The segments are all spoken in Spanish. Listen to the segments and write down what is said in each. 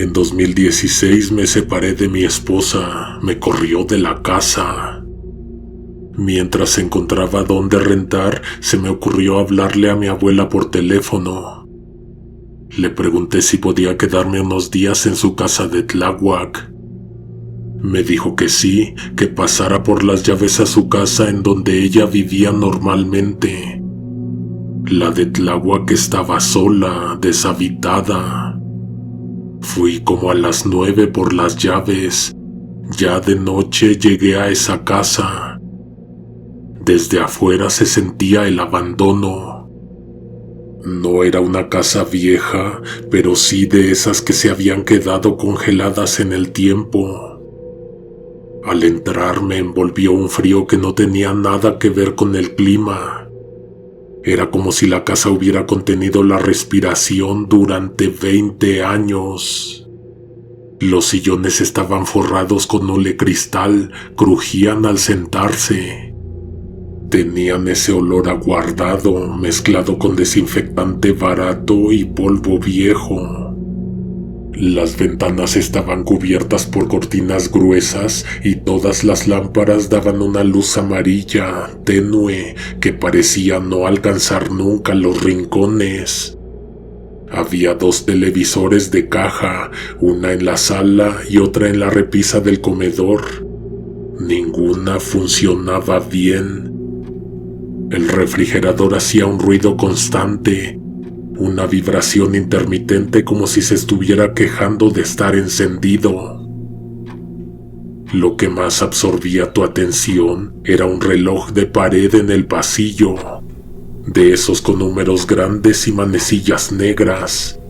En 2016 me separé de mi esposa, me corrió de la casa. Mientras encontraba dónde rentar, se me ocurrió hablarle a mi abuela por teléfono. Le pregunté si podía quedarme unos días en su casa de Tláhuac. Me dijo que sí, que pasara por las llaves a su casa en donde ella vivía normalmente. La de Tláhuac estaba sola, deshabitada. Fui como a las 9 por las llaves. Ya de noche llegué a esa casa. Desde afuera se sentía el abandono. No era una casa vieja, pero sí de esas que se habían quedado congeladas en el tiempo. Al entrar me envolvió un frío que no tenía nada que ver con el clima. Era como si la casa hubiera contenido la respiración durante 20 años. Los sillones estaban forrados con hule cristal, crujían al sentarse. Tenían ese olor aguardado, mezclado con desinfectante barato y polvo viejo. Las ventanas estaban cubiertas por cortinas gruesas y todas las lámparas daban una luz amarilla, tenue, que parecía no alcanzar nunca los rincones. Había 2 televisores de caja, una en la sala y otra en la repisa del comedor. Ninguna funcionaba bien. El refrigerador hacía un ruido constante, una vibración intermitente como si se estuviera quejando de estar encendido. Lo que más absorbía tu atención era un reloj de pared en el pasillo, de esos con números grandes y manecillas negras.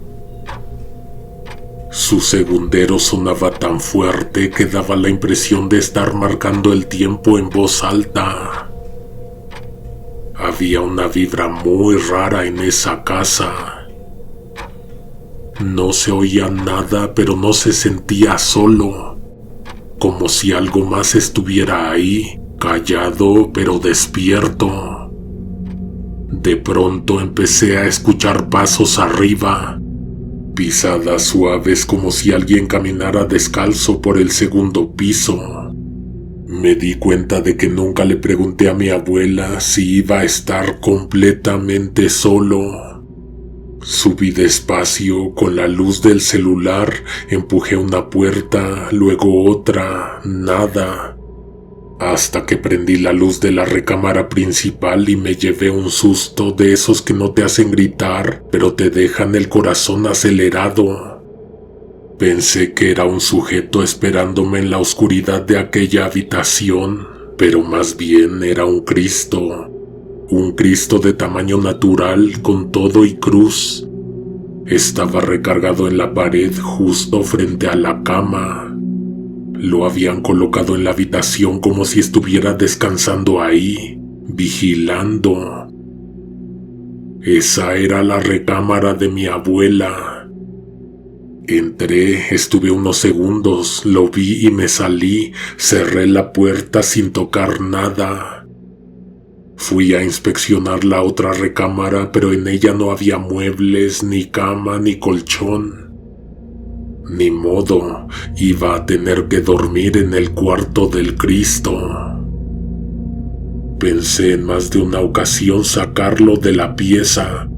Su segundero sonaba tan fuerte que daba la impresión de estar marcando el tiempo en voz alta. Había una vibra muy rara en esa casa. No se oía nada, pero no se sentía solo, como si algo más estuviera ahí, callado pero despierto. De pronto empecé a escuchar pasos arriba, pisadas suaves como si alguien caminara descalzo por el segundo piso. Me di cuenta de que nunca le pregunté a mi abuela si iba a estar completamente solo. Subí despacio con la luz del celular, empujé una puerta, luego otra, nada. Hasta que prendí la luz de la recámara principal y me llevé un susto de esos que no te hacen gritar, pero te dejan el corazón acelerado. Pensé que era un sujeto esperándome en la oscuridad de aquella habitación, pero más bien era un Cristo de tamaño natural con todo y cruz. Estaba recargado en la pared justo frente a la cama. Lo habían colocado en la habitación como si estuviera descansando ahí, vigilando. Esa era la recámara de mi abuela. Entré, estuve unos segundos, lo vi y me salí, cerré la puerta sin tocar nada. Fui a inspeccionar la otra recámara, pero en ella no había muebles, ni cama, ni colchón. Ni modo, iba a tener que dormir en el cuarto del Cristo. Pensé en más de una ocasión sacarlo de la pieza.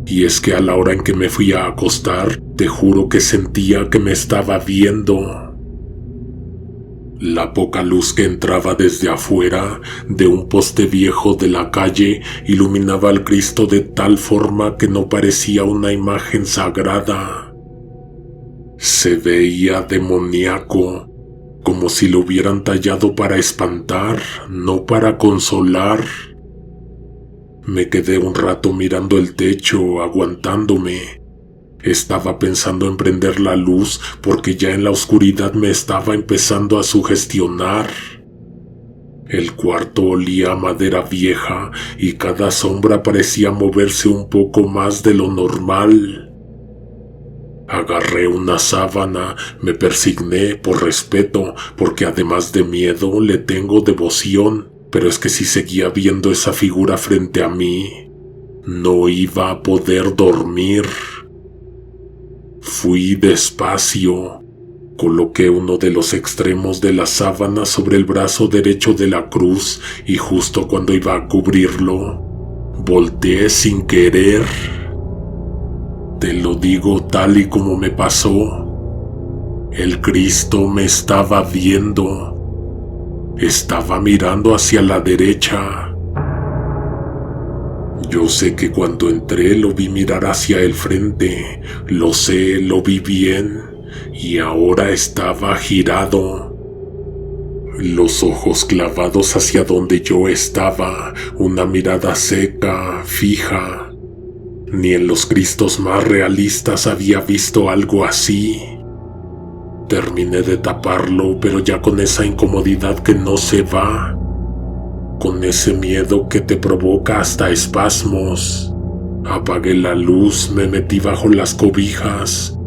Y es que a la hora en que me fui a acostar, te juro que sentía que me estaba viendo. La poca luz que entraba desde afuera, de un poste viejo de la calle, iluminaba al Cristo de tal forma que no parecía una imagen sagrada. Se veía demoníaco, como si lo hubieran tallado para espantar, no para consolar. Me quedé un rato mirando el techo, aguantándome. Estaba pensando en prender la luz porque ya en la oscuridad me estaba empezando a sugestionar. El cuarto olía a madera vieja y cada sombra parecía moverse un poco más de lo normal. Agarré una sábana, me persigné por respeto, porque además de miedo le tengo devoción. Pero es que si seguía viendo esa figura frente a mí, no iba a poder dormir. Fui despacio. Coloqué uno de los extremos de la sábana sobre el brazo derecho de la cruz y justo cuando iba a cubrirlo, volteé sin querer. Te lo digo tal y como me pasó. El Cristo me estaba viendo. Estaba mirando hacia la derecha. Yo sé que cuando entré lo vi mirar hacia el frente. Lo sé, lo vi bien. Y ahora estaba girado. Los ojos clavados hacia donde yo estaba. Una mirada seca, fija. Ni en los Cristos más realistas había visto algo así. Terminé de taparlo, pero ya con esa incomodidad que no se va. Con ese miedo que te provoca hasta espasmos. Apagué la luz, me metí bajo las cobijas.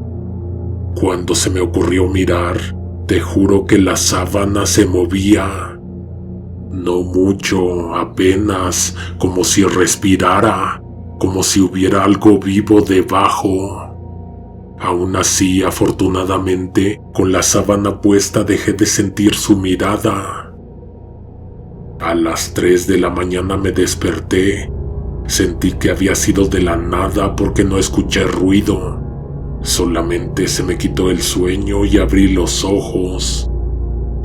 Cuando se me ocurrió mirar, te juro que la sábana se movía. No mucho, apenas, como si respirara, como si hubiera algo vivo debajo. Aún así, afortunadamente, con la sábana puesta dejé de sentir su mirada. A las 3 de la mañana me desperté. Sentí que había sido de la nada porque no escuché ruido. Solamente se me quitó el sueño y abrí los ojos.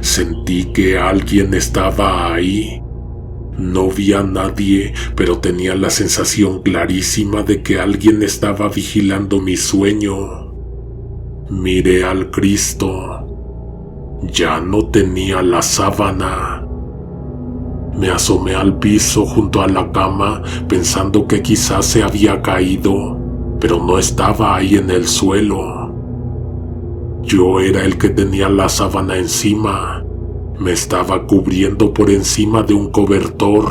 Sentí que alguien estaba ahí. No vi a nadie, pero tenía la sensación clarísima de que alguien estaba vigilando mi sueño. Miré al Cristo. Ya no tenía la sábana. Me asomé al piso junto a la cama pensando que quizás se había caído, pero no estaba ahí en el suelo. Yo era el que tenía la sábana encima. Me estaba cubriendo por encima de un cobertor.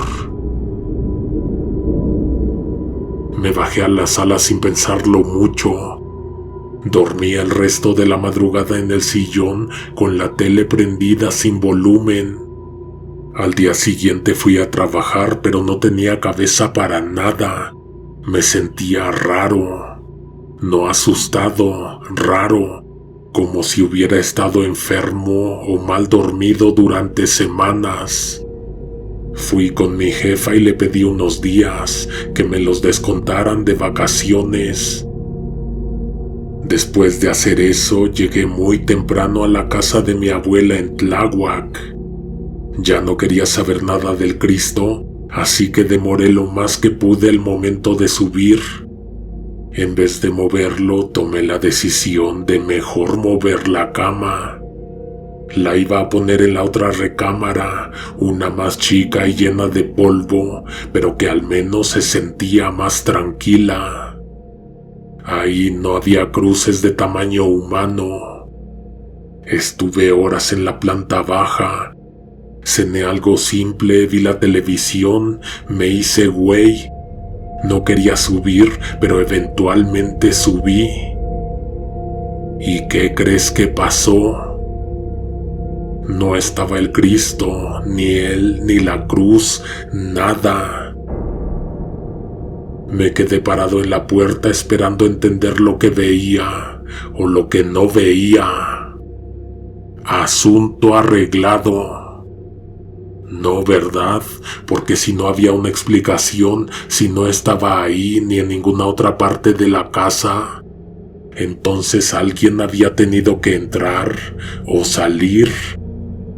Me bajé a la sala sin pensarlo mucho. Dormí el resto de la madrugada en el sillón con la tele prendida sin volumen. Al día siguiente fui a trabajar, pero no tenía cabeza para nada. Me sentía raro, no asustado, raro, como si hubiera estado enfermo o mal dormido durante semanas. Fui con mi jefa y le pedí unos días, que me los descontaran de vacaciones. Después de hacer eso, llegué muy temprano a la casa de mi abuela en Tláhuac. Ya no quería saber nada del Cristo, así que demoré lo más que pude el momento de subir. En vez de moverlo, tomé la decisión de mejor mover la cama. La iba a poner en la otra recámara, una más chica y llena de polvo, pero que al menos se sentía más tranquila. Ahí no había cruces de tamaño humano. Estuve horas en la planta baja. Cené algo simple, vi la televisión, me hice güey. No quería subir, pero eventualmente subí. ¿Y qué crees que pasó? No estaba el Cristo, ni él, ni la cruz, nada. Me quedé parado en la puerta esperando entender lo que veía o lo que no veía. Asunto arreglado. No, ¿verdad? Porque si no había una explicación, si no estaba ahí ni en ninguna otra parte de la casa, entonces alguien había tenido que entrar o salir.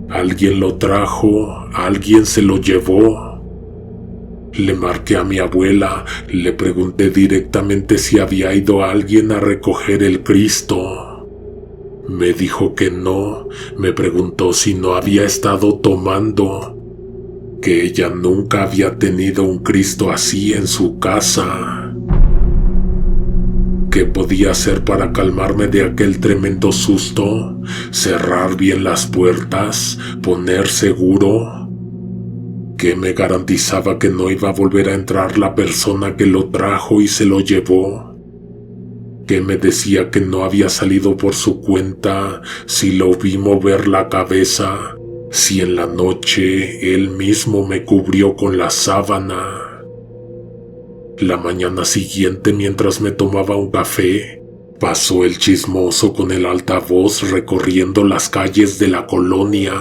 Alguien lo trajo, alguien se lo llevó. Le marqué a mi abuela, le pregunté directamente si había ido alguien a recoger el Cristo. Me dijo que no, me preguntó si no había estado tomando, que ella nunca había tenido un Cristo así en su casa. ¿Qué podía hacer para calmarme de aquel tremendo susto? ¿Cerrar bien las puertas? ¿Poner seguro? ¿Qué me garantizaba que no iba a volver a entrar la persona que lo trajo y se lo llevó? ¿Qué me decía que no había salido por su cuenta si lo vi mover la cabeza? Si en la noche él mismo me cubrió con la sábana. La mañana siguiente, mientras me tomaba un café, Pasó el chismoso con el altavoz recorriendo las calles de la colonia.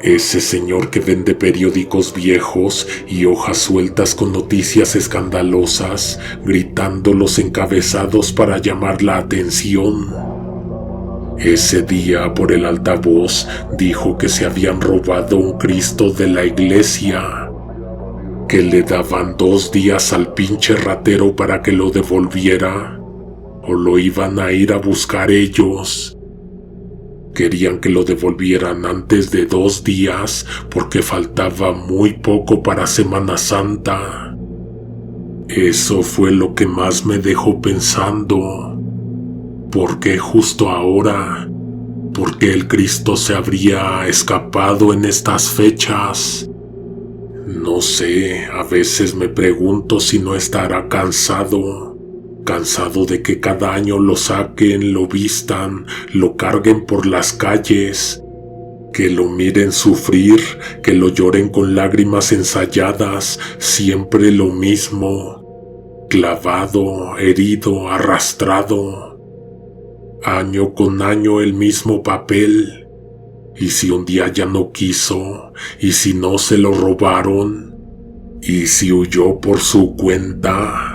Ese señor que vende periódicos viejos y hojas sueltas con noticias escandalosas, gritando los encabezados para llamar la atención. Ese día, por el altavoz, dijo que se habían robado un Cristo de la iglesia, que le daban 2 días al pinche ratero para que lo devolviera, o lo iban a ir a buscar ellos. Querían que lo devolvieran antes de 2 días porque faltaba muy poco para Semana Santa. Eso fue lo que más me dejó pensando. ¿Por qué justo ahora? ¿Por qué el Cristo se habría escapado en estas fechas? No sé, a veces me pregunto si no estará cansado de que cada año lo saquen, lo vistan, lo carguen por las calles, que lo miren sufrir, que lo lloren con lágrimas ensayadas, siempre lo mismo, clavado, herido, arrastrado, año con año el mismo papel. ¿Y si un día ya no quiso? ¿Y si no se lo robaron? ¿Y si huyó por su cuenta?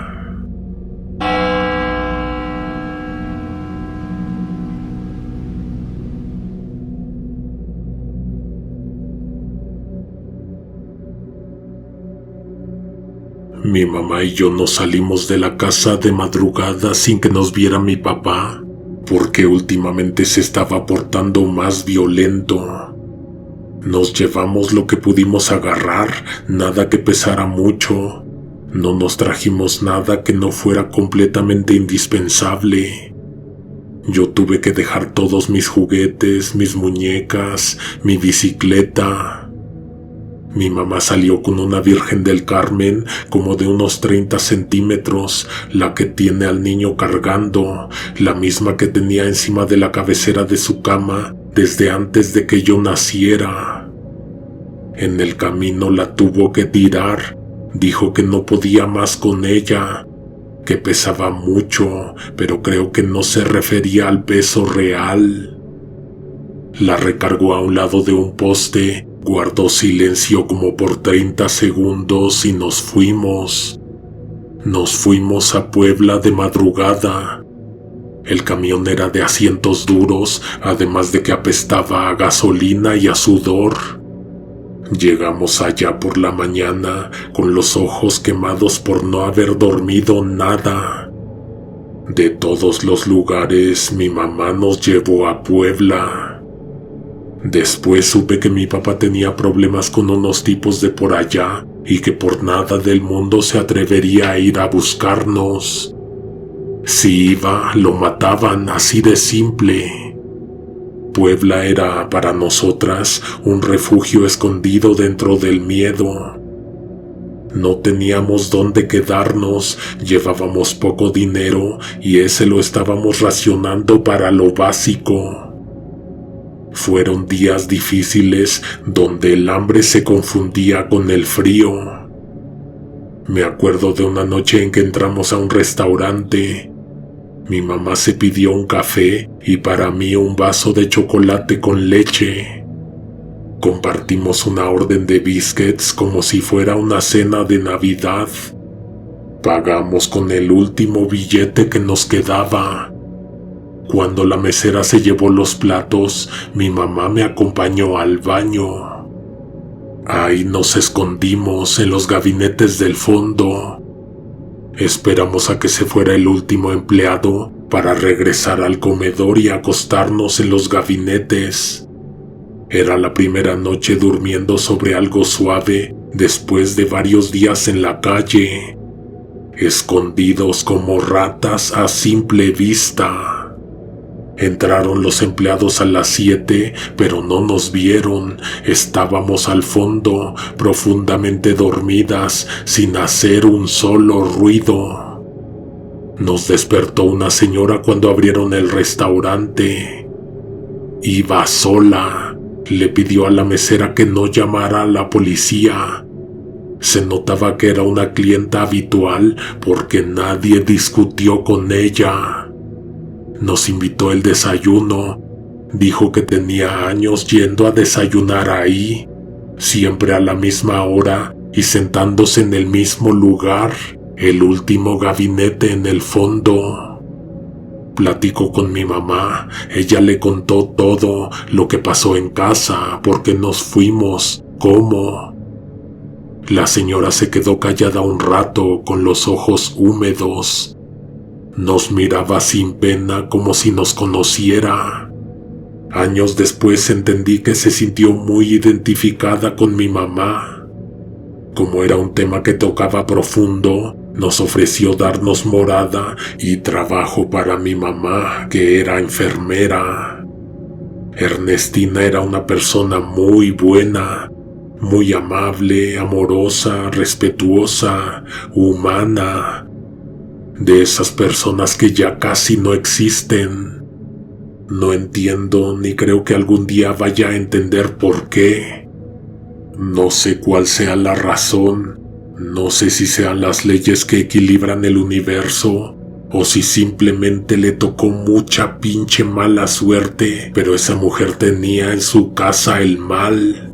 Mi mamá y yo nos salimos de la casa de madrugada sin que nos viera mi papá, porque últimamente se estaba portando más violento. Nos llevamos lo que pudimos agarrar, nada que pesara mucho. No nos trajimos nada que no fuera completamente indispensable. Yo tuve que dejar todos mis juguetes, mis muñecas, mi bicicleta. Mi mamá salió con una Virgen del Carmen como de unos 30 centímetros, la que tiene al niño cargando, la misma que tenía encima de la cabecera de su cama desde antes de que yo naciera. En el camino la tuvo que tirar, dijo que no podía más con ella, que pesaba mucho, pero creo que no se refería al peso real. La recargó a un lado de un poste, guardó silencio como por 30 segundos y nos fuimos. Nos fuimos a Puebla de madrugada. El camión era de asientos duros, además de que apestaba a gasolina y a sudor. Llegamos allá por la mañana, con los ojos quemados por no haber dormido nada. De todos los lugares, mi mamá nos llevó a Puebla. Después supe que mi papá tenía problemas con unos tipos de por allá y que por nada del mundo se atrevería a ir a buscarnos. Si iba, lo mataban, así de simple. Puebla era para nosotras un refugio escondido dentro del miedo. No teníamos dónde quedarnos, llevábamos poco dinero y ese lo estábamos racionando para lo básico. Fueron días difíciles donde el hambre se confundía con el frío. Me acuerdo de una noche en que entramos a un restaurante. Mi mamá se pidió un café y para mí un vaso de chocolate con leche. Compartimos una orden de biscuits como si fuera una cena de Navidad. Pagamos con el último billete que nos quedaba. Cuando la mesera se llevó los platos, mi mamá me acompañó al baño. Ahí nos escondimos en los gabinetes del fondo. Esperamos a que se fuera el último empleado para regresar al comedor y acostarnos en los gabinetes. Era la primera noche durmiendo sobre algo suave después de varios días en la calle, escondidos como ratas a simple vista. Entraron los empleados a las 7, pero no nos vieron. Estábamos al fondo, profundamente dormidas, sin hacer un solo ruido. Nos despertó una señora cuando abrieron el restaurante. Iba sola. Le pidió a la mesera que no llamara a la policía. Se notaba que era una clienta habitual porque nadie discutió con ella. Nos invitó el desayuno. Dijo que tenía años yendo a desayunar ahí, siempre a la misma hora y sentándose en el mismo lugar, el último gabinete en el fondo. Platicó con mi mamá. Ella le contó todo lo que pasó en casa, por qué nos fuimos, cómo. La señora se quedó callada un rato con los ojos húmedos. Nos miraba sin pena como si nos conociera. Años después entendí que se sintió muy identificada con mi mamá. Como era un tema que tocaba profundo, nos ofreció darnos morada y trabajo para mi mamá, que era enfermera. Ernestina era una persona muy buena, muy amable, amorosa, respetuosa, humana. De esas personas que ya casi no existen. No entiendo ni creo que algún día vaya a entender por qué. No sé cuál sea la razón. No sé si sean las leyes que equilibran el universo o si simplemente le tocó mucha pinche mala suerte, pero esa mujer tenía en su casa el mal.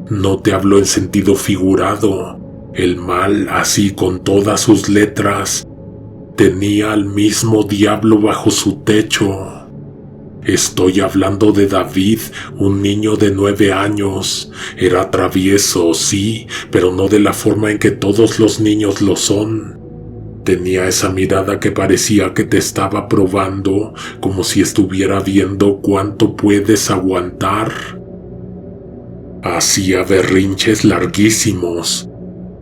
No te hablo en sentido figurado. El mal, así con todas sus letras, tenía al mismo diablo bajo su techo. Estoy hablando de David, un niño de 9 años. Era travieso, sí, pero no de la forma en que todos los niños lo son. Tenía esa mirada que parecía que te estaba probando, como si estuviera viendo cuánto puedes aguantar. Hacía berrinches larguísimos.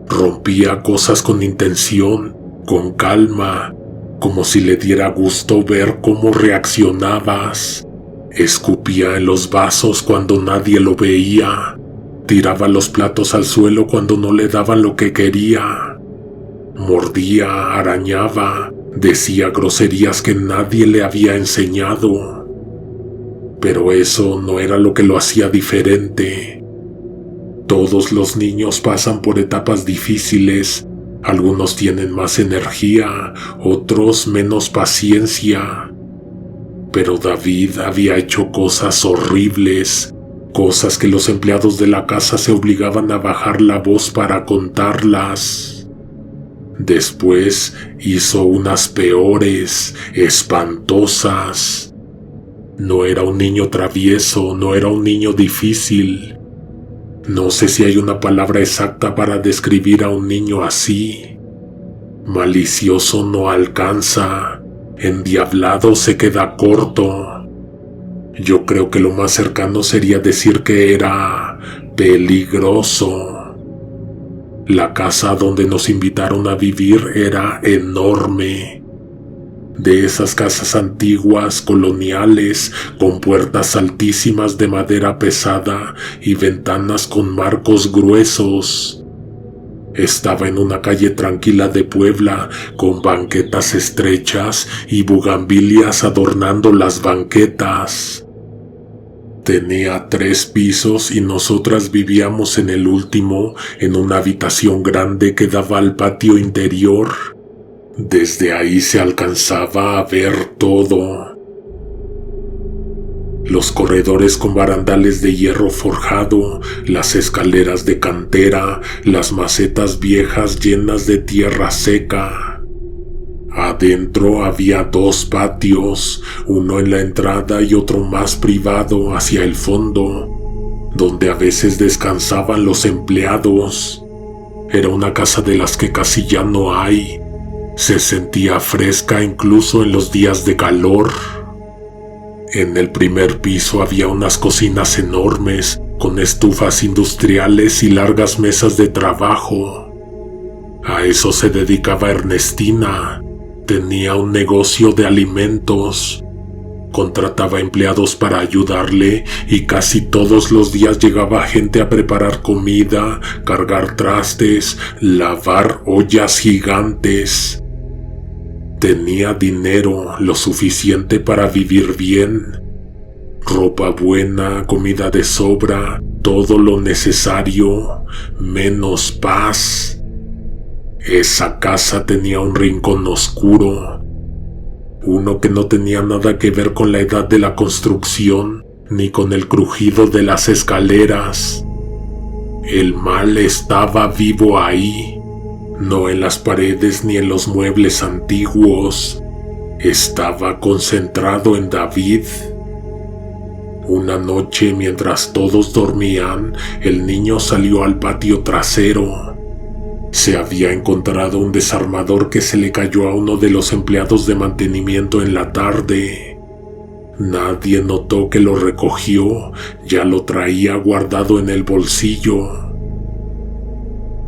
Rompía cosas con intención, con calma, como si le diera gusto ver cómo reaccionabas. Escupía en los vasos cuando nadie lo veía. Tiraba los platos al suelo cuando no le daban lo que quería. Mordía, arañaba, decía groserías que nadie le había enseñado. Pero eso no era lo que lo hacía diferente. Todos los niños pasan por etapas difíciles. Algunos tienen más energía, otros menos paciencia. Pero David había hecho cosas horribles, cosas que los empleados de la casa se obligaban a bajar la voz para contarlas. Después hizo unas peores, espantosas. No era un niño travieso, no era un niño difícil. No sé si hay una palabra exacta para describir a un niño así. Malicioso no alcanza, endiablado se queda corto. Yo creo que lo más cercano sería decir que era peligroso. La casa donde nos invitaron a vivir era enorme. De esas casas antiguas, coloniales, con puertas altísimas de madera pesada y ventanas con marcos gruesos. Estaba en una calle tranquila de Puebla, con banquetas estrechas y bugambilias adornando las banquetas. Tenía 3 pisos y nosotras vivíamos en el último, en una habitación grande que daba al patio interior. Desde ahí se alcanzaba a ver todo. Los corredores con barandales de hierro forjado, las escaleras de cantera, las macetas viejas llenas de tierra seca. Adentro había 2 patios, uno en la entrada y otro más privado hacia el fondo, donde a veces descansaban los empleados. Era una casa de las que casi ya no hay. Se sentía fresca incluso en los días de calor. En el primer piso había unas cocinas enormes, con estufas industriales y largas mesas de trabajo. A eso se dedicaba Ernestina. Tenía un negocio de alimentos. Contrataba empleados para ayudarle y casi todos los días llegaba gente a preparar comida, cargar trastes, lavar ollas gigantes. Tenía dinero, lo suficiente para vivir bien. Ropa buena, comida de sobra todo lo necesario, menos paz. Esa casa tenía un rincón oscuro, uno que no tenía nada que ver con la edad de la construcción, ni con el crujido de las escaleras. El mal estaba vivo ahí, no en las paredes ni en los muebles antiguos. Estaba concentrado en David. Una noche, mientras todos dormían, el niño salió al patio trasero. Se había encontrado un desarmador que se le cayó a uno de los empleados de mantenimiento en la tarde. Nadie notó que lo recogió, ya lo traía guardado en el bolsillo.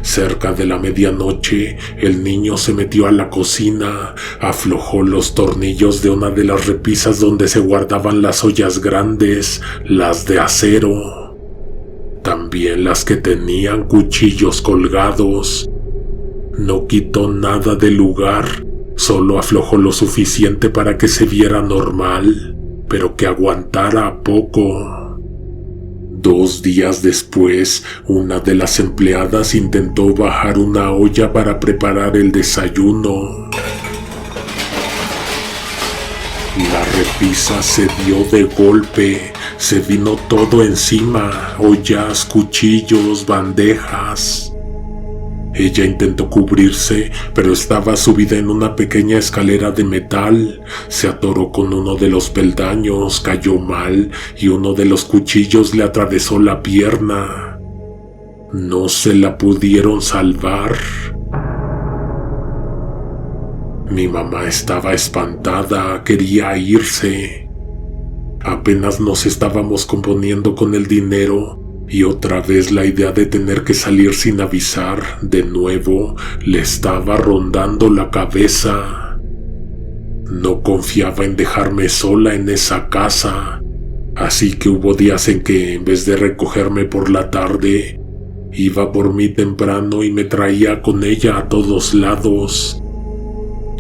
Cerca de la medianoche, el niño se metió a la cocina, aflojó los tornillos de una de las repisas donde se guardaban las ollas grandes, las de acero, también las que tenían cuchillos colgados. No quitó nada del lugar, solo aflojó lo suficiente para que se viera normal, pero que aguantara poco. 2 días después, una de las empleadas intentó bajar una olla para preparar el desayuno. La repisa se dio de golpe, se vino todo encima, ollas, cuchillos, bandejas. Ella intentó cubrirse, pero estaba subida en una pequeña escalera de metal. Se atoró con uno de los peldaños, cayó mal y uno de los cuchillos le atravesó la pierna. No se la pudieron salvar. Mi mamá estaba espantada, quería irse. Apenas nos estábamos componiendo con el dinero y otra vez la idea de tener que salir sin avisar de nuevo le estaba rondando la cabeza. No confiaba en dejarme sola en esa casa, así que hubo días en que en vez de recogerme por la tarde, iba por mí temprano y me traía con ella a todos lados.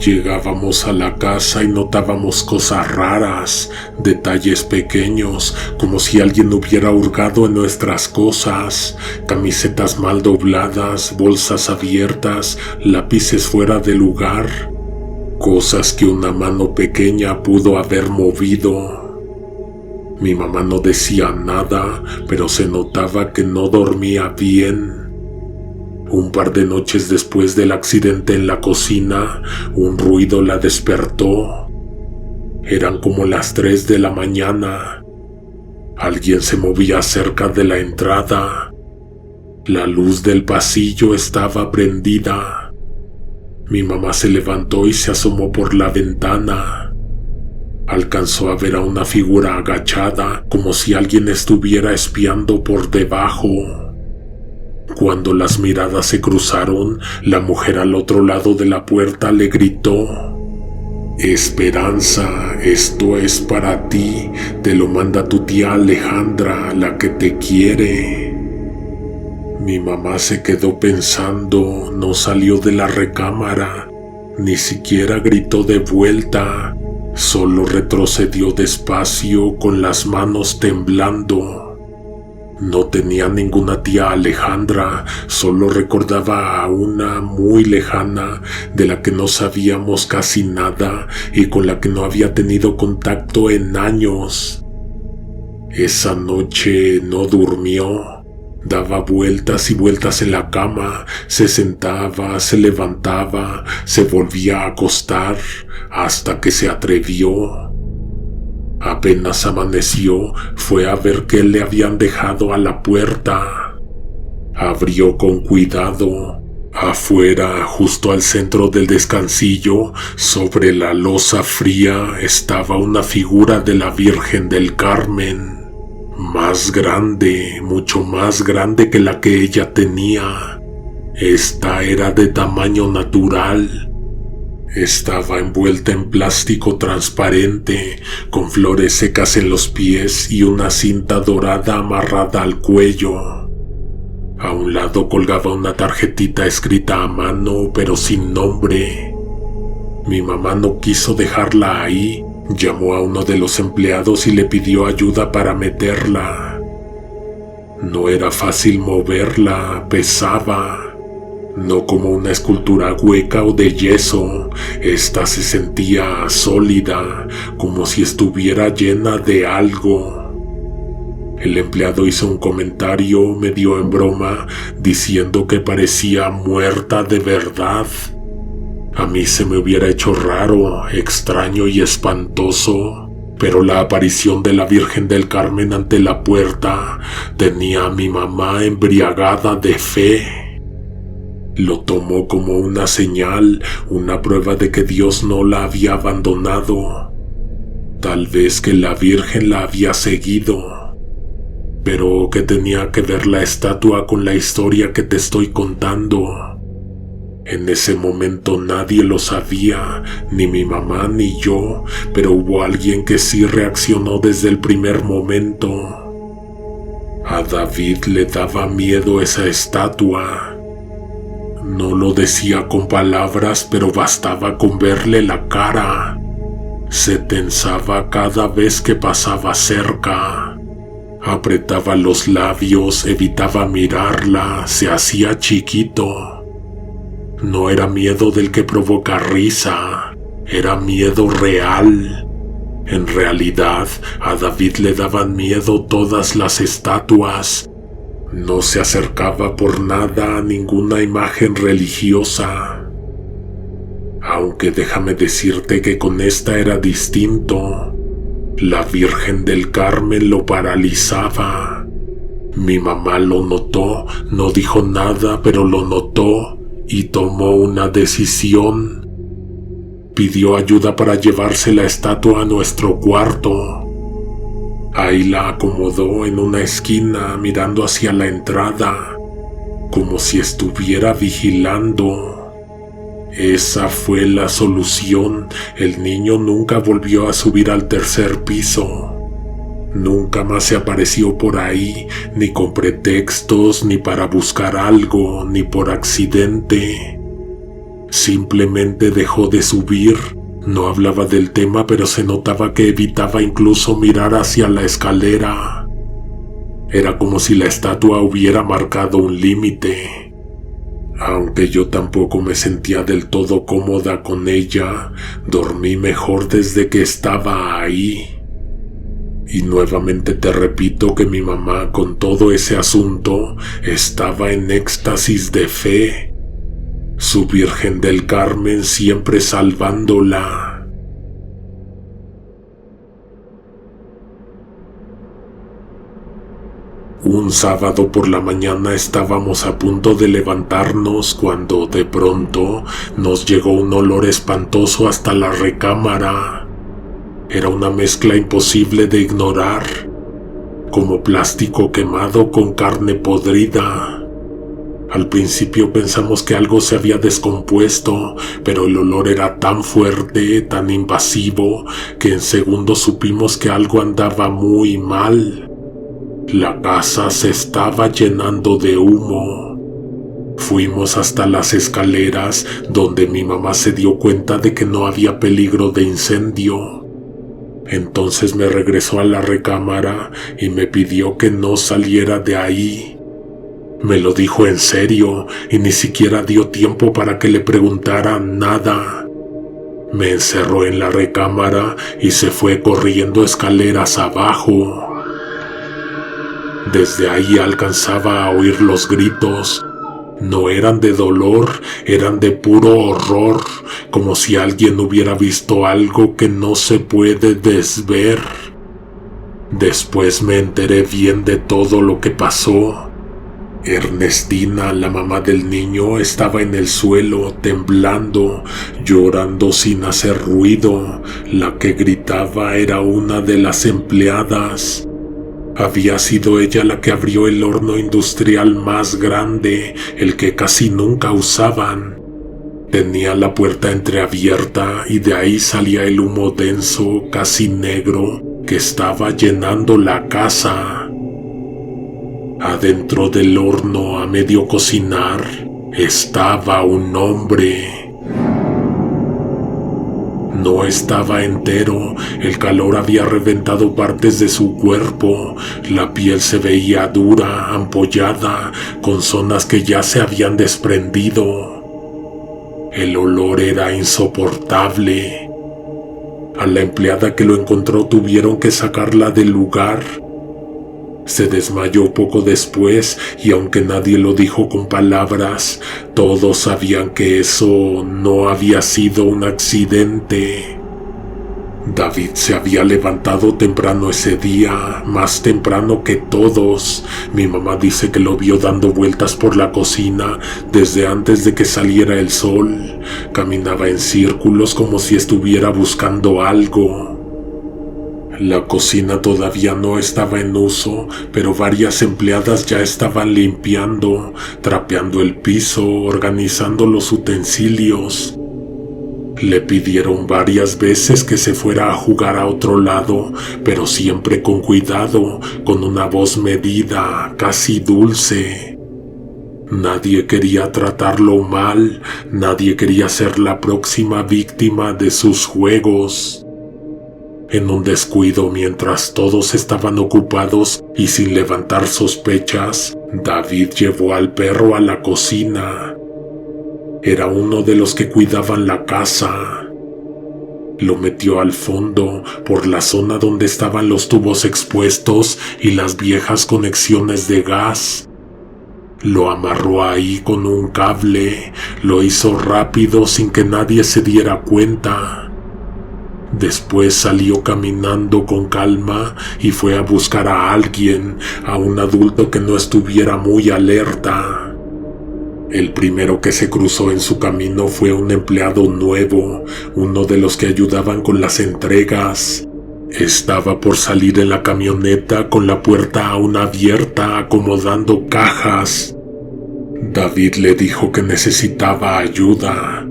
Llegábamos a la casa y notábamos cosas raras, detalles pequeños, como si alguien hubiera hurgado en nuestras cosas, camisetas mal dobladas, bolsas abiertas, lápices fuera de lugar, cosas que una mano pequeña pudo haber movido. Mi mamá no decía nada, pero se notaba que no dormía bien. Un par de noches después del accidente en la cocina, un ruido la despertó. Eran como las 3 de la mañana. Alguien se movía cerca de la entrada. La luz del pasillo estaba prendida. Mi mamá se levantó y se asomó por la ventana. Alcanzó a ver a una figura agachada, como si alguien estuviera espiando por debajo. Cuando las miradas se cruzaron, la mujer al otro lado de la puerta le gritó: «Esperanza, esto es para ti, te lo manda tu tía Alejandra, la que te quiere». Mi mamá se quedó pensando, no salió de la recámara, ni siquiera gritó de vuelta, solo retrocedió despacio con las manos temblando. No tenía ninguna tía Alejandra, solo recordaba a una muy lejana, de la que no sabíamos casi nada y con la que no había tenido contacto en años. Esa noche no durmió, daba vueltas y vueltas en la cama, se sentaba, se levantaba, se volvía a acostar, hasta que se atrevió. Apenas amaneció, fue a ver qué le habían dejado a la puerta. Abrió con cuidado. Afuera, justo al centro del descansillo, sobre la loza fría, estaba una figura de la Virgen del Carmen. Más grande, mucho más grande que la que ella tenía. Esta era de tamaño natural. Estaba envuelta en plástico transparente, con flores secas en los pies y una cinta dorada amarrada al cuello. A un lado colgaba una tarjetita escrita a mano, pero sin nombre. Mi mamá no quiso dejarla ahí, llamó a uno de los empleados y le pidió ayuda para meterla. No era fácil moverla, pesaba. No como una escultura hueca o de yeso, esta se sentía sólida, como si estuviera llena de algo. El empleado hizo un comentario medio en broma, diciendo que parecía muerta de verdad. A mí se me hubiera hecho raro, extraño y espantoso, pero la aparición de la Virgen del Carmen ante la puerta tenía a mi mamá embriagada de fe. Lo tomó como una señal, una prueba de que Dios no la había abandonado. Tal vez que la Virgen la había seguido. Pero ¿qué tenía que ver la estatua con la historia que te estoy contando? En ese momento nadie lo sabía, ni mi mamá ni yo, pero hubo alguien que sí reaccionó desde el primer momento. A David le daba miedo esa estatua. No lo decía con palabras, pero bastaba con verle la cara. Se tensaba cada vez que pasaba cerca. Apretaba los labios, evitaba mirarla, se hacía chiquito. No era miedo del que provoca risa, era miedo real. En realidad, a David le daban miedo todas las estatuas. No se acercaba por nada a ninguna imagen religiosa. Aunque déjame decirte que con esta era distinto. La Virgen del Carmen lo paralizaba. Mi mamá lo notó, no dijo nada, pero lo notó y tomó una decisión. Pidió ayuda para llevarse la estatua a nuestro cuarto. Ahí la acomodó en una esquina mirando hacia la entrada, como si estuviera vigilando. Esa fue la solución. El niño nunca volvió a subir al tercer piso. Nunca más se apareció por ahí, ni con pretextos, ni para buscar algo, ni por accidente. Simplemente dejó de subir. No hablaba del tema, pero se notaba que evitaba incluso mirar hacia la escalera. Era como si la estatua hubiera marcado un límite. Aunque yo tampoco me sentía del todo cómoda con ella, dormí mejor desde que estaba ahí. Y nuevamente te repito que mi mamá, con todo ese asunto, estaba en éxtasis de fe. Su Virgen del Carmen siempre salvándola. Un sábado por la mañana estábamos a punto de levantarnos cuando de pronto nos llegó un olor espantoso hasta la recámara. Era una mezcla imposible de ignorar, como plástico quemado con carne podrida. Al principio pensamos que algo se había descompuesto, pero el olor era tan fuerte, tan invasivo, que en segundos supimos que algo andaba muy mal. La casa se estaba llenando de humo. Fuimos hasta las escaleras, donde mi mamá se dio cuenta de que no había peligro de incendio. Entonces me regresó a la recámara y me pidió que no saliera de ahí. Me lo dijo en serio y ni siquiera dio tiempo para que le preguntara nada. Me encerró en la recámara y se fue corriendo escaleras abajo. Desde ahí alcanzaba a oír los gritos. No eran de dolor, eran de puro horror, como si alguien hubiera visto algo que no se puede desver. Después me enteré bien de todo lo que pasó. Ernestina, la mamá del niño, estaba en el suelo, temblando, llorando sin hacer ruido. La que gritaba era una de las empleadas. Había sido ella la que abrió el horno industrial más grande, el que casi nunca usaban. Tenía la puerta entreabierta y de ahí salía el humo denso, casi negro, que estaba llenando la casa. Adentro del horno, a medio cocinar, estaba un hombre. No estaba entero, el calor había reventado partes de su cuerpo, la piel se veía dura, ampollada, con zonas que ya se habían desprendido. El olor era insoportable. A la empleada que lo encontró tuvieron que sacarla del lugar. Se desmayó poco después y aunque nadie lo dijo con palabras, todos sabían que eso no había sido un accidente. David se había levantado temprano ese día, más temprano que todos. Mi mamá dice que lo vio dando vueltas por la cocina desde antes de que saliera el sol. Caminaba en círculos como si estuviera buscando algo. La cocina todavía no estaba en uso, pero varias empleadas ya estaban limpiando, trapeando el piso, organizando los utensilios. Le pidieron varias veces que se fuera a jugar a otro lado, pero siempre con cuidado, con una voz medida, casi dulce. Nadie quería tratarlo mal, nadie quería ser la próxima víctima de sus juegos. En un descuido, mientras todos estaban ocupados y sin levantar sospechas, David llevó al perro a la cocina. Era uno de los que cuidaban la casa. Lo metió al fondo, por la zona donde estaban los tubos expuestos y las viejas conexiones de gas. Lo amarró ahí con un cable, lo hizo rápido sin que nadie se diera cuenta. Después salió caminando con calma y fue a buscar a alguien, a un adulto que no estuviera muy alerta. El primero que se cruzó en su camino fue un empleado nuevo, uno de los que ayudaban con las entregas. Estaba por salir en la camioneta con la puerta aún abierta, acomodando cajas. David le dijo que necesitaba ayuda,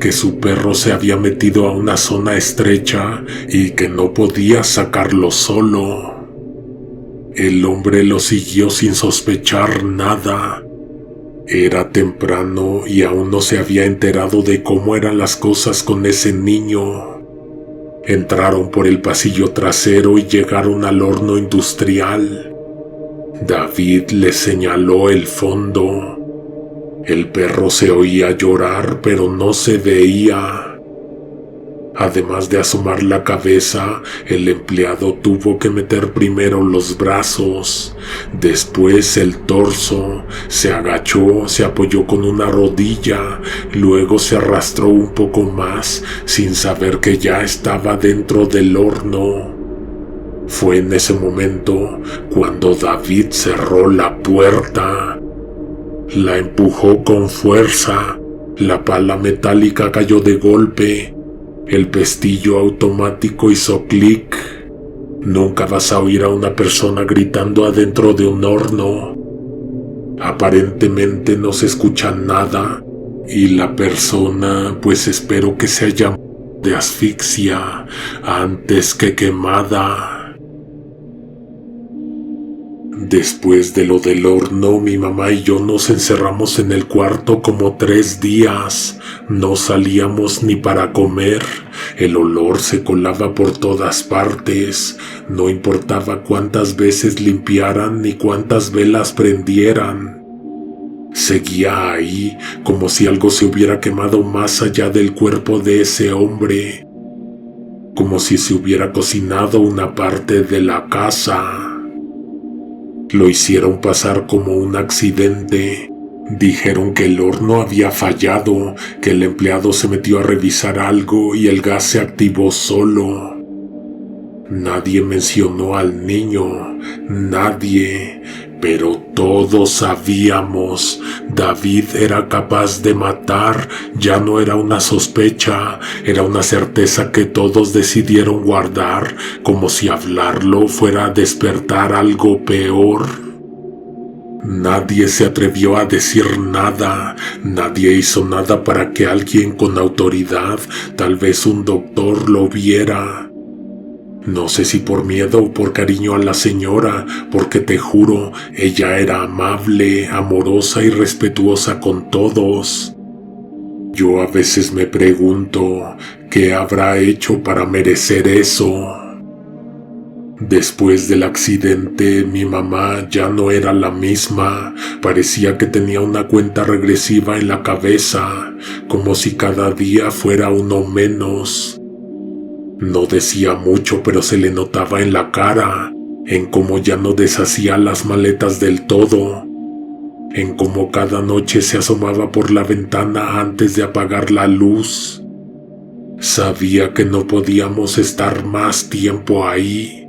que su perro se había metido a una zona estrecha y que no podía sacarlo solo. El hombre lo siguió sin sospechar nada. Era temprano y aún no se había enterado de cómo eran las cosas con ese niño. Entraron por el pasillo trasero y llegaron al horno industrial. David le señaló el fondo. El perro se oía llorar, pero no se veía. Además de asomar la cabeza, el empleado tuvo que meter primero los brazos, después el torso, se agachó, se apoyó con una rodilla, luego se arrastró un poco más, sin saber que ya estaba dentro del horno. Fue en ese momento cuando David cerró la puerta. La empujó con fuerza, la pala metálica cayó de golpe, el pestillo automático hizo clic. Nunca vas a oír a una persona gritando adentro de un horno. Aparentemente no se escucha nada y la persona, pues espero que se haya muerto de asfixia antes que quemada. Después de lo del horno, mi mamá y yo nos encerramos en el cuarto como 3 días. No salíamos ni para comer. El olor se colaba por todas partes. No importaba cuántas veces limpiaran ni cuántas velas prendieran. Seguía ahí, como si algo se hubiera quemado más allá del cuerpo de ese hombre. Como si se hubiera cocinado una parte de la casa. Lo hicieron pasar como un accidente. Dijeron que el horno había fallado, que el empleado se metió a revisar algo y el gas se activó solo. Nadie mencionó al niño, nadie, pero todos sabíamos. David era capaz de matar, ya no era una sospecha, era una certeza que todos decidieron guardar, como si hablarlo fuera a despertar algo peor. Nadie se atrevió a decir nada, nadie hizo nada para que alguien con autoridad, tal vez un doctor, lo viera. No sé si por miedo o por cariño a la señora, porque te juro, ella era amable, amorosa y respetuosa con todos. Yo a veces me pregunto qué habrá hecho para merecer eso. Después del accidente, mi mamá ya no era la misma. Parecía que tenía una cuenta regresiva en la cabeza, como si cada día fuera uno menos. No decía mucho, pero se le notaba en la cara, en cómo ya no deshacía las maletas del todo, en cómo cada noche se asomaba por la ventana antes de apagar la luz. Sabía que no podíamos estar más tiempo ahí.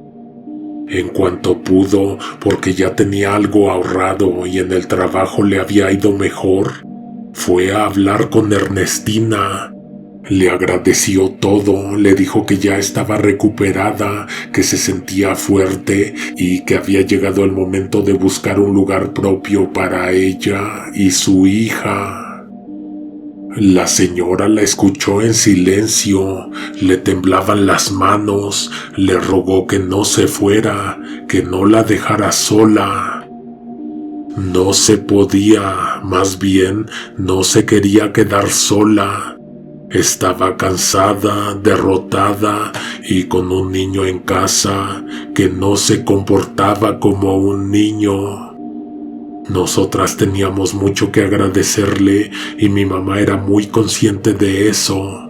En cuanto pudo, porque ya tenía algo ahorrado y en el trabajo le había ido mejor, fue a hablar con Ernestina. Le agradeció todo, le dijo que ya estaba recuperada, que se sentía fuerte y que había llegado el momento de buscar un lugar propio para ella y su hija. La señora la escuchó en silencio, le temblaban las manos, le rogó que no se fuera, que no la dejara sola. No se podía, más bien, no se quería quedar sola. Estaba cansada, derrotada y con un niño en casa que no se comportaba como un niño. Nosotras teníamos mucho que agradecerle y mi mamá era muy consciente de eso.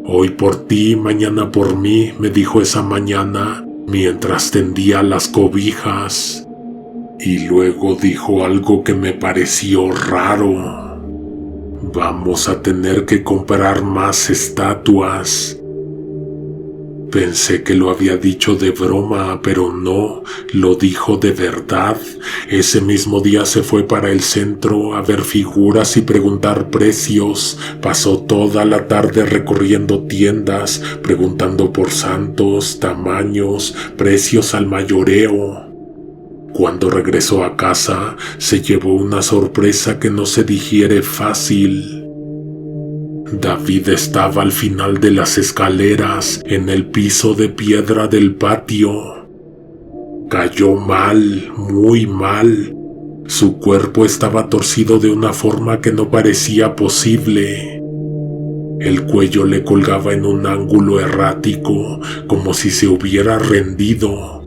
Hoy por ti, mañana por mí, me dijo esa mañana mientras tendía las cobijas. Y luego dijo algo que me pareció raro. Vamos a tener que comprar más estatuas. Pensé que lo había dicho de broma, pero no, lo dijo de verdad. Ese mismo día se fue para el centro a ver figuras y preguntar precios. Pasó toda la tarde recorriendo tiendas, preguntando por santos, tamaños, precios al mayoreo. Cuando regresó a casa, se llevó una sorpresa que no se digiere fácil. David estaba al final de las escaleras, en el piso de piedra del patio. Cayó mal, muy mal. Su cuerpo estaba torcido de una forma que no parecía posible. El cuello le colgaba en un ángulo errático, como si se hubiera rendido.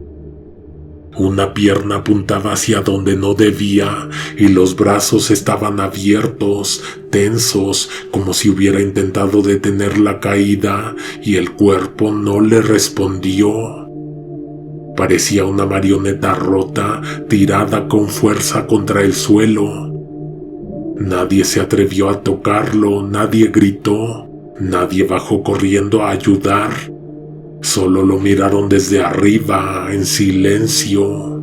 Una pierna apuntaba hacia donde no debía y los brazos estaban abiertos, tensos, como si hubiera intentado detener la caída y el cuerpo no le respondió. Parecía una marioneta rota, tirada con fuerza contra el suelo. Nadie se atrevió a tocarlo, nadie gritó, nadie bajó corriendo a ayudar. Solo lo miraron desde arriba, en silencio.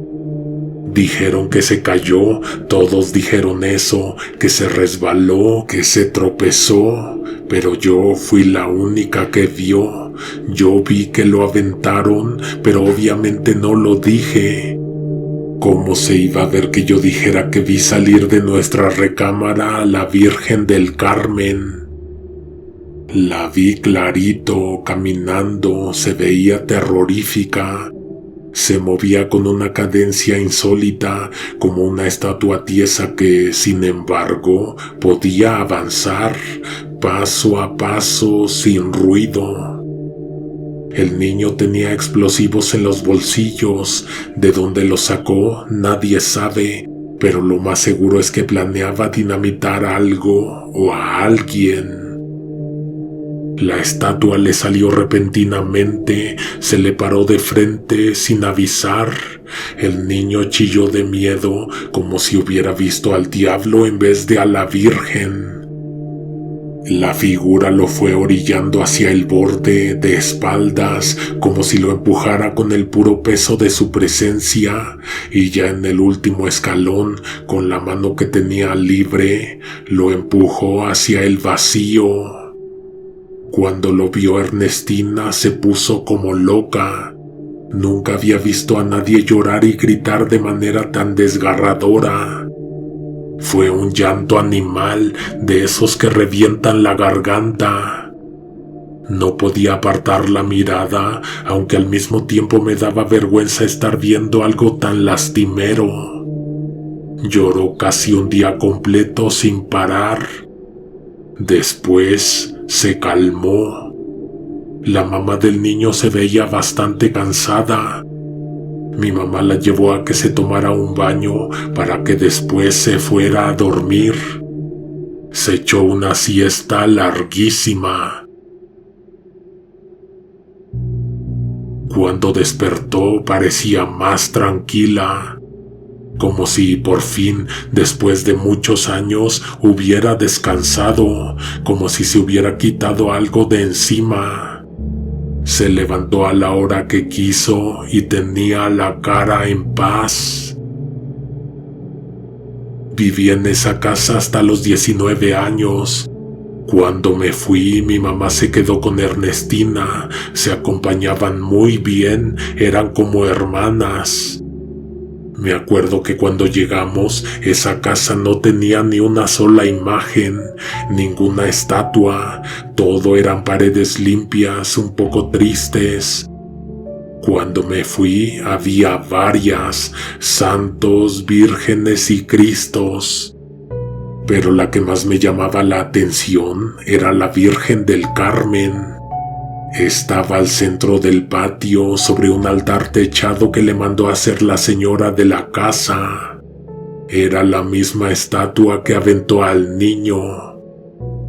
Dijeron que se cayó, todos dijeron eso, que se resbaló, que se tropezó, pero yo fui la única que vio. Yo vi que lo aventaron, pero obviamente no lo dije. ¿Cómo se iba a ver que yo dijera que vi salir de nuestra recámara a la Virgen del Carmen? La vi clarito, caminando, se veía terrorífica. Se movía con una cadencia insólita, como una estatua tiesa que, sin embargo, podía avanzar, paso a paso, sin ruido. El niño tenía explosivos en los bolsillos. De dónde los sacó, nadie sabe, pero lo más seguro es que planeaba dinamitar algo o a alguien. La estatua le salió repentinamente, se le paró de frente sin avisar. El niño chilló de miedo, como si hubiera visto al diablo en vez de a la Virgen. La figura lo fue orillando hacia el borde, de espaldas, como si lo empujara con el puro peso de su presencia, y ya en el último escalón, con la mano que tenía libre, lo empujó hacia el vacío. Cuando lo vio Ernestina se puso como loca. Nunca había visto a nadie llorar y gritar de manera tan desgarradora. Fue un llanto animal, de esos que revientan la garganta. No podía apartar la mirada, aunque al mismo tiempo me daba vergüenza estar viendo algo tan lastimero. Lloró casi un día completo sin parar. Después se calmó. La mamá del niño se veía bastante cansada. Mi mamá la llevó a que se tomara un baño para que después se fuera a dormir. Se echó una siesta larguísima. Cuando despertó parecía más tranquila, como si por fin, después de muchos años, hubiera descansado, como si se hubiera quitado algo de encima. Se levantó a la hora que quiso y tenía la cara en paz. Viví en esa casa hasta los 19 años. Cuando me fui, mi mamá se quedó con Ernestina. Se acompañaban muy bien, eran como hermanas. Me acuerdo que cuando llegamos, esa casa no tenía ni una sola imagen, ninguna estatua. Todo eran paredes limpias, un poco tristes. Cuando me fui, había varias, santos, vírgenes y cristos. Pero la que más me llamaba la atención era la Virgen del Carmen. Estaba al centro del patio sobre un altar techado que le mandó hacer la señora de la casa. Era la misma estatua que aventó al niño.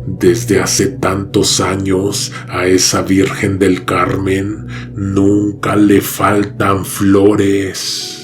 Desde hace tantos años a esa Virgen del Carmen nunca le faltan flores.